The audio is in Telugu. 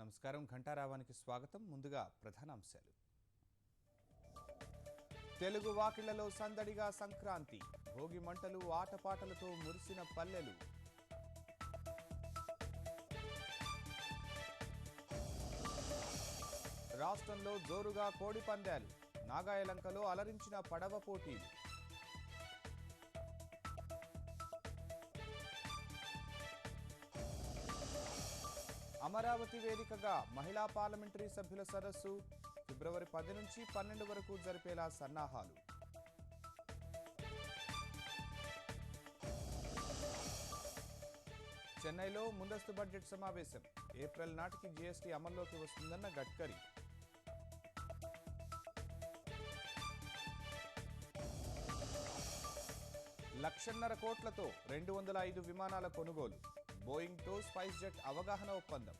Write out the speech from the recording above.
నమస్కారం. ఘంటారావానికి స్వాగతం. ముందుగా ప్రధాన అంశాలు. తెలుగు వాకిళ్లలో సందడిగా సంక్రాంతి, భోగి మంటలు ఆటపాటలతో మురిసిన పల్లెలు. రాష్ట్రంలో జోరుగా కోడి పందాలు, నాగాయలంకలో అలరించిన పడవ పోటీలు. అమరావతి వేదికగా మహిళా పార్లమెంటరీ సభ్యుల సదస్సు ఫిబ్రవరి 10 నుంచి 12 వరకు జరిపేలా సన్నాహాలు. చెన్నైలో ముందస్తు బడ్జెట్ సమావేశం, ఏప్రిల్ నాటికి జీఎస్టీ అమల్లోకి వస్తుందన్న గడ్కరీ. లక్షన్నర కోట్లతో 205 విమానాల కొనుగోలు, బోయింగ్తో స్పైస్ జెట్ అవగాహన ఒప్పందం.